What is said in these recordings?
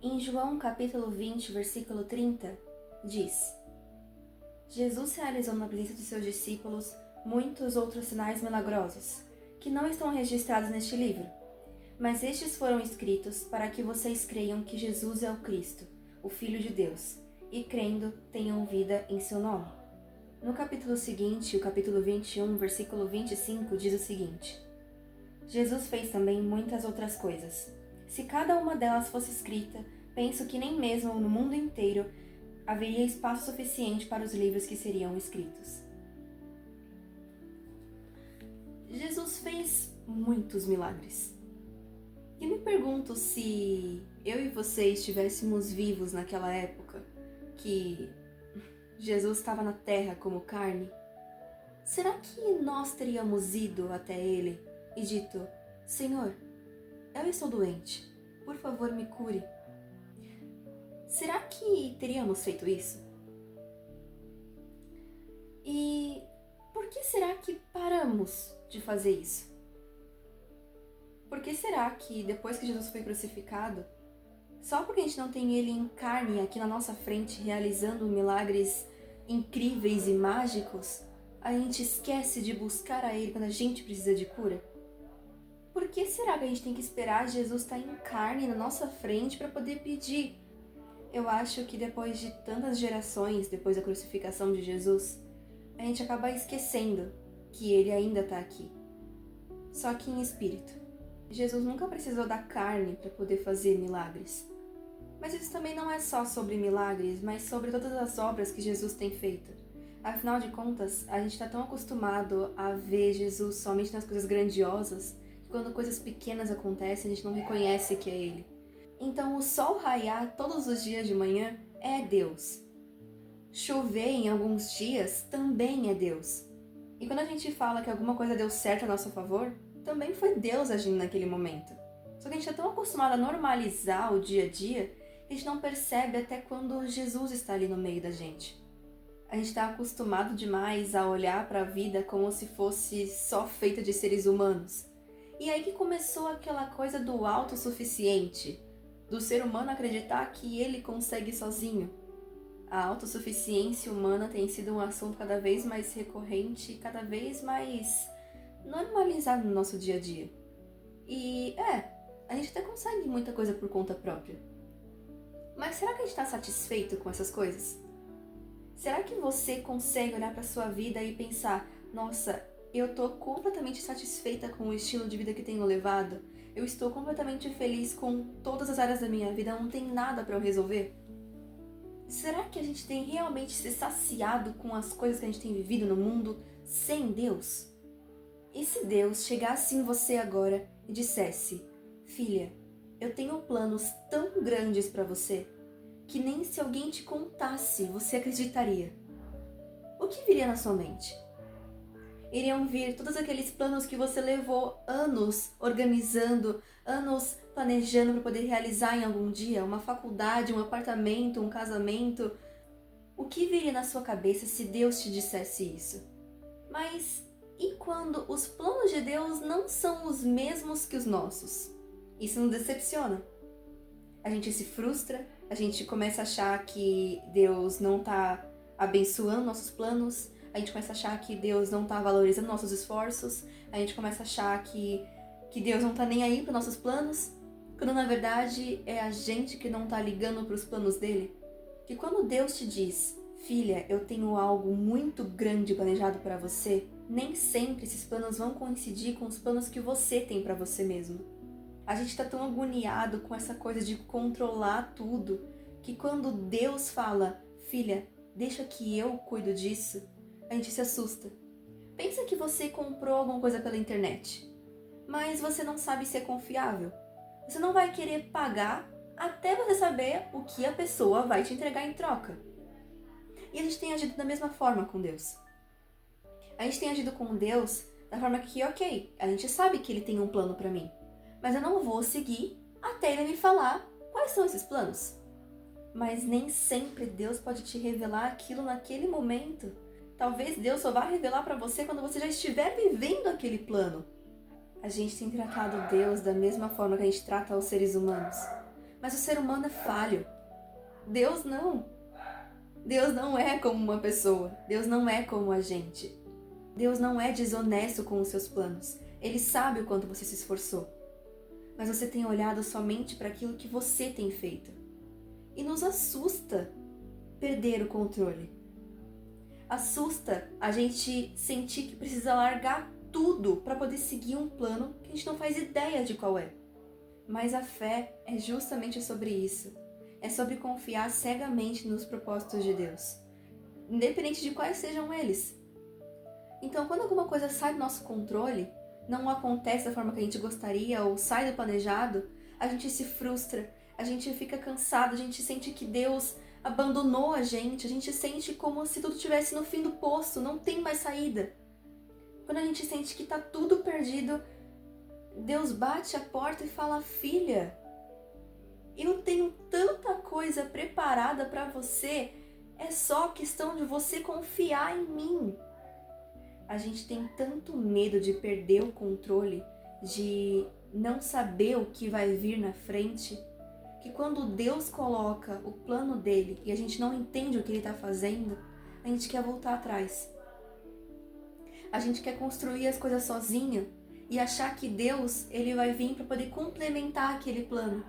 Em João capítulo 20, versículo 30, diz: Jesus realizou na presença de seus discípulos muitos outros sinais milagrosos, que não estão registrados neste livro, mas estes foram escritos para que vocês creiam que Jesus é o Cristo, o Filho de Deus, e crendo tenham vida em seu nome. No capítulo seguinte, o capítulo 21, versículo 25, diz o seguinte: Jesus fez também muitas outras coisas. Se cada uma delas fosse escrita, penso que nem mesmo no mundo inteiro haveria espaço suficiente para os livros que seriam escritos. Jesus fez muitos milagres. E me pergunto se eu e você estivéssemos vivos naquela época, que Jesus estava na terra como carne, será que nós teríamos ido até ele e dito: Senhor, eu estou doente, por favor me cure? Será que teríamos feito isso? E por que será que paramos de fazer isso? Por que será que depois que Jesus foi crucificado, só porque a gente não tem ele em carne aqui na nossa frente realizando milagres incríveis e mágicos, a gente esquece de buscar a ele quando a gente precisa de cura? Por que será que a gente tem que esperar Jesus estar em carne na nossa frente para poder pedir? Eu acho que depois de tantas gerações, depois da crucificação de Jesus, a gente acaba esquecendo que ele ainda está aqui, só que em espírito. Jesus nunca precisou da carne para poder fazer milagres. Mas isso também não é só sobre milagres, mas sobre todas as obras que Jesus tem feito. Afinal de contas, a gente está tão acostumado a ver Jesus somente nas coisas grandiosas, que quando coisas pequenas acontecem, a gente não reconhece que é Ele. Então, o sol raiar todos os dias de manhã é Deus. Chover em alguns dias também é Deus. E quando a gente fala que alguma coisa deu certo a nosso favor, também foi Deus agindo naquele momento. Só que a gente está tão acostumado a normalizar o dia a dia, que a gente não percebe até quando Jesus está ali no meio da gente. A gente está acostumado demais a olhar para a vida como se fosse só feita de seres humanos. E aí que começou aquela coisa do autossuficiente, do ser humano acreditar que ele consegue sozinho. A autossuficiência humana tem sido um assunto cada vez mais recorrente e cada vez mais normalizado no nosso dia a dia. E a gente até consegue muita coisa por conta própria. Mas será que a gente está satisfeito com essas coisas? Será que você consegue olhar para sua vida e pensar: nossa, eu estou completamente satisfeita com o estilo de vida que tenho levado? Eu estou completamente feliz com todas as áreas da minha vida, não tem nada para eu resolver? Será que a gente tem realmente se saciado com as coisas que a gente tem vivido no mundo sem Deus? E se Deus chegasse em você agora e dissesse: filha, eu tenho planos tão grandes para você que nem se alguém te contasse você acreditaria? O que viria na sua mente? Iriam vir todos aqueles planos que você levou anos organizando, anos planejando para poder realizar em algum dia, uma faculdade, um apartamento, um casamento. O que viria na sua cabeça se Deus te dissesse isso? Mas e quando os planos de Deus não são os mesmos que os nossos? Isso nos decepciona. A gente se frustra, a gente começa a achar que Deus não está abençoando nossos planos, a gente começa a achar que Deus não está valorizando nossos esforços, a gente começa a achar que Deus não está nem aí para nossos planos, quando na verdade é a gente que não está ligando para os planos dele. Que quando Deus te diz: filha, eu tenho algo muito grande planejado para você, nem sempre esses planos vão coincidir com os planos que você tem para você mesmo. A gente está tão agoniado com essa coisa de controlar tudo, que quando Deus fala: filha, deixa que eu cuido disso, a gente se assusta. Pensa que você comprou alguma coisa pela internet, mas você não sabe se é confiável. Você não vai querer pagar até você saber o que a pessoa vai te entregar em troca. E a gente tem agido da mesma forma com Deus. A gente tem agido com Deus da forma que, ok, a gente sabe que Ele tem um plano pra mim, mas eu não vou seguir até Ele me falar quais são esses planos. Mas nem sempre Deus pode te revelar aquilo naquele momento. Talvez Deus só vá revelar pra você quando você já estiver vivendo aquele plano. A gente tem tratado Deus da mesma forma que a gente trata os seres humanos. Mas o ser humano é falho. Deus não. Deus não é como uma pessoa. Deus não é como a gente. Deus não é desonesto com os seus planos. Ele sabe o quanto você se esforçou. Mas você tem olhado somente para aquilo que você tem feito. E nos assusta perder o controle. Assusta a gente sentir que precisa largar tudo para poder seguir um plano que a gente não faz ideia de qual é. Mas a fé é justamente sobre isso. É sobre confiar cegamente nos propósitos de Deus, independente de quais sejam eles. Então, quando alguma coisa sai do nosso controle, não acontece da forma que a gente gostaria ou sai do planejado, a gente se frustra, a gente fica cansado, a gente sente que Deus abandonou a gente sente como se tudo estivesse no fim do poço, não tem mais saída. Quando a gente sente que está tudo perdido, Deus bate a porta e fala: filha, eu tenho tanta coisa preparada para você, é só questão de você confiar em mim. A gente tem tanto medo de perder o controle, de não saber o que vai vir na frente, que quando Deus coloca o plano dele e a gente não entende o que ele está fazendo, a gente quer voltar atrás. A gente quer construir as coisas sozinha e achar que Deus ele vai vir para poder complementar aquele plano,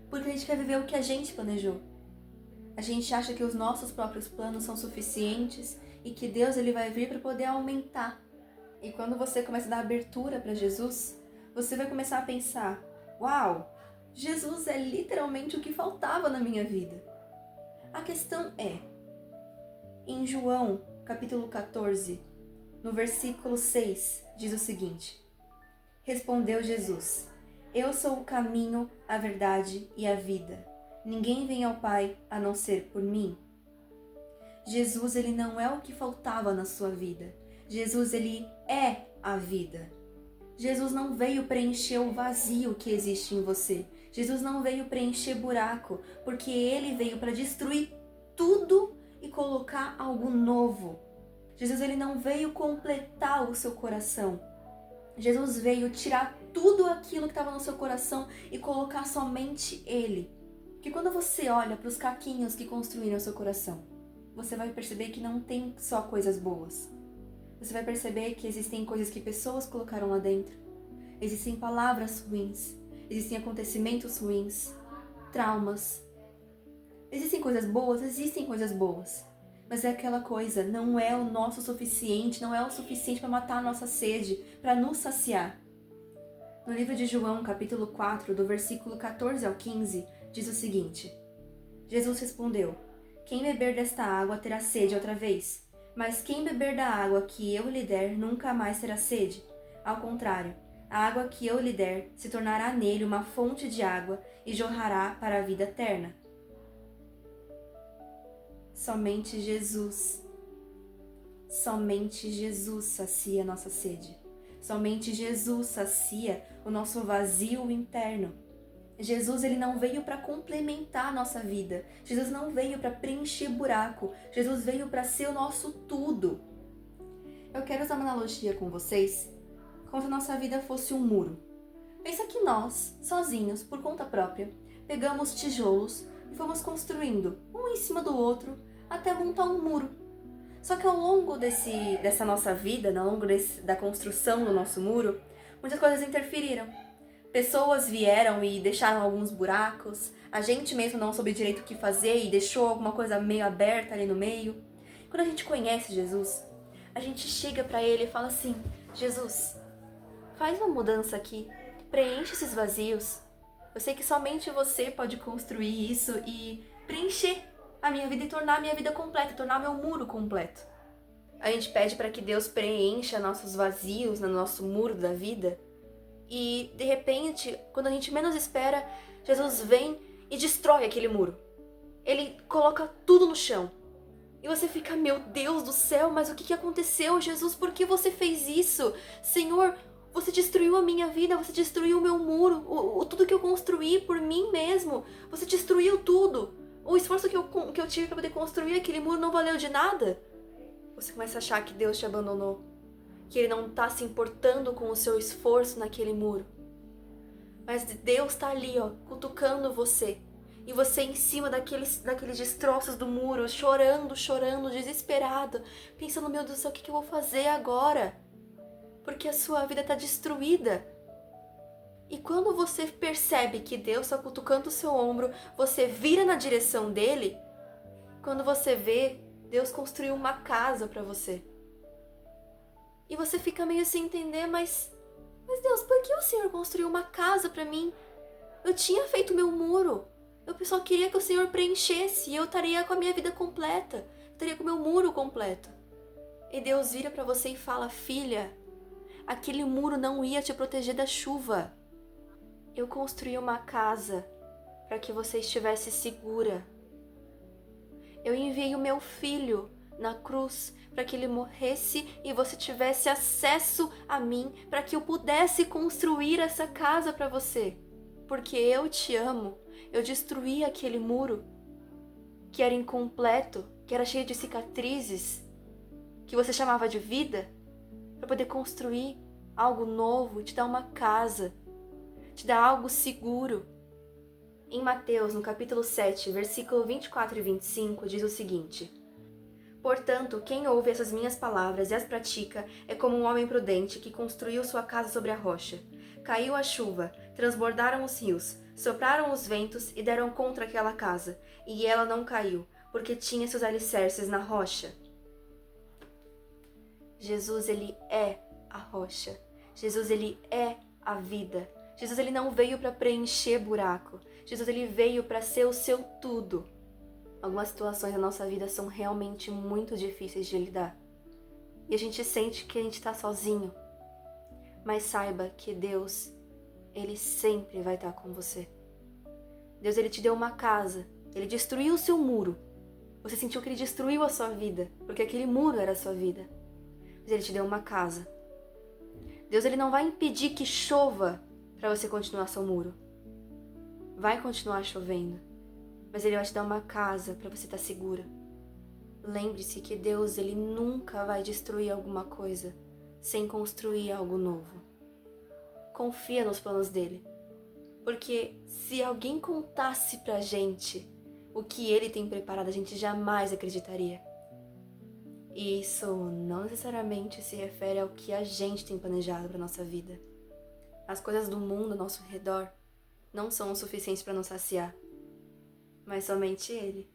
porque a gente quer viver o que a gente planejou. A gente acha que os nossos próprios planos são suficientes e que Deus ele vai vir para poder aumentar. E quando você começa a dar abertura para Jesus, você vai começar a pensar: uau, Jesus é literalmente o que faltava na minha vida. A questão é, em João, capítulo 14, no versículo 6, diz o seguinte: respondeu Jesus: eu sou o caminho, a verdade e a vida. Ninguém vem ao Pai a não ser por mim. Jesus, ele não é o que faltava na sua vida. Jesus, ele é a vida. Jesus não veio preencher o vazio que existe em você. Jesus não veio preencher buraco, porque ele veio para destruir tudo e colocar algo novo. Jesus ele não veio completar o seu coração. Jesus veio tirar tudo aquilo que estava no seu coração e colocar somente ele. Porque quando você olha para os caquinhos que construíram o seu coração, você vai perceber que não tem só coisas boas. Você vai perceber que existem coisas que pessoas colocaram lá dentro. Existem palavras ruins. Existem acontecimentos ruins. Traumas. Existem coisas boas? Existem coisas boas. Mas é aquela coisa, não é o nosso suficiente, não é o suficiente para matar a nossa sede, para nos saciar. No livro de João, capítulo 4, do versículo 14 ao 15, diz o seguinte: Jesus respondeu: quem beber desta água terá sede outra vez, mas quem beber da água que eu lhe der nunca mais terá sede. Ao contrário, a água que eu lhe der se tornará nele uma fonte de água e jorrará para a vida eterna. Somente Jesus sacia a nossa sede. Somente Jesus sacia o nosso vazio interno. Jesus ele não veio para complementar a nossa vida. Jesus não veio para preencher buraco. Jesus veio para ser o nosso tudo. Eu quero usar uma analogia com vocês, como se a nossa vida fosse um muro. Pensa que nós, sozinhos, por conta própria, pegamos tijolos e fomos construindo, um em cima do outro, até montar um muro. Só que ao longo dessa nossa vida, ao longo da construção do nosso muro, muitas coisas interferiram. Pessoas vieram e deixaram alguns buracos, a gente mesmo não soube direito o que fazer e deixou alguma coisa meio aberta ali no meio. Quando a gente conhece Jesus, a gente chega para ele e fala assim: Jesus, faz uma mudança aqui, preenche esses vazios. Eu sei que somente você pode construir isso e preencher a minha vida e tornar a minha vida completa, tornar meu muro completo. A gente pede para que Deus preencha nossos vazios no nosso muro da vida e, de repente, quando a gente menos espera, Jesus vem e destrói aquele muro. Ele coloca tudo no chão. E você fica: meu Deus do céu, mas o que aconteceu, Jesus? Por que você fez isso? Senhor, você destruiu a minha vida, você destruiu o meu muro, tudo que eu construí por mim mesmo. Você destruiu tudo. O esforço que eu tive para poder construir aquele muro não valeu de nada. Você começa a achar que Deus te abandonou, que Ele não está se importando com o seu esforço naquele muro. Mas Deus está ali, cutucando você, e você em cima daqueles destroços do muro, chorando, desesperado, pensando, meu Deus do céu, o que eu vou fazer agora? Porque a sua vida está destruída. E quando você percebe que Deus está cutucando o seu ombro, você vira na direção dele, quando você vê, Deus construiu uma casa para você. E você fica meio sem entender, mas Deus, por que o Senhor construiu uma casa para mim? Eu tinha feito meu muro. Eu só queria que o Senhor preenchesse e eu estaria com a minha vida completa. Eu estaria com o meu muro completo. E Deus vira para você e fala, filha, aquele muro não ia te proteger da chuva. Eu construí uma casa para que você estivesse segura. Eu enviei o meu filho na cruz para que ele morresse e você tivesse acesso a mim, para que eu pudesse construir essa casa para você. Porque eu te amo, eu destruí aquele muro que era incompleto, que era cheio de cicatrizes, que você chamava de vida, para poder construir algo novo, te dar uma casa, te dar algo seguro. Em Mateus, no capítulo 7, versículo 24 e 25, diz o seguinte: Portanto, quem ouve essas minhas palavras e as pratica é como um homem prudente que construiu sua casa sobre a rocha. Caiu a chuva, transbordaram os rios, sopraram os ventos e deram contra aquela casa, e ela não caiu, porque tinha seus alicerces na rocha. Jesus, ele é a rocha. Jesus, ele é a vida. Jesus, ele não veio para preencher buraco. Jesus, ele veio para ser o seu tudo. Algumas situações da nossa vida são realmente muito difíceis de lidar. E a gente sente que a gente está sozinho. Mas saiba que Deus, ele sempre vai estar com você. Deus, ele te deu uma casa. Ele destruiu o seu muro. Você sentiu que ele destruiu a sua vida, porque aquele muro era a sua vida. Mas ele te deu uma casa. Deus, ele não vai impedir que chova para você continuar seu muro. Vai continuar chovendo, mas ele vai te dar uma casa para você estar segura. Lembre-se que Deus, ele nunca vai destruir alguma coisa sem construir algo novo. Confia nos planos dele, porque se alguém contasse pra gente o que ele tem preparado, a gente jamais acreditaria. E isso não necessariamente se refere ao que a gente tem planejado para nossa vida. As coisas do mundo ao nosso redor não são o suficiente para nos saciar, mas somente Ele.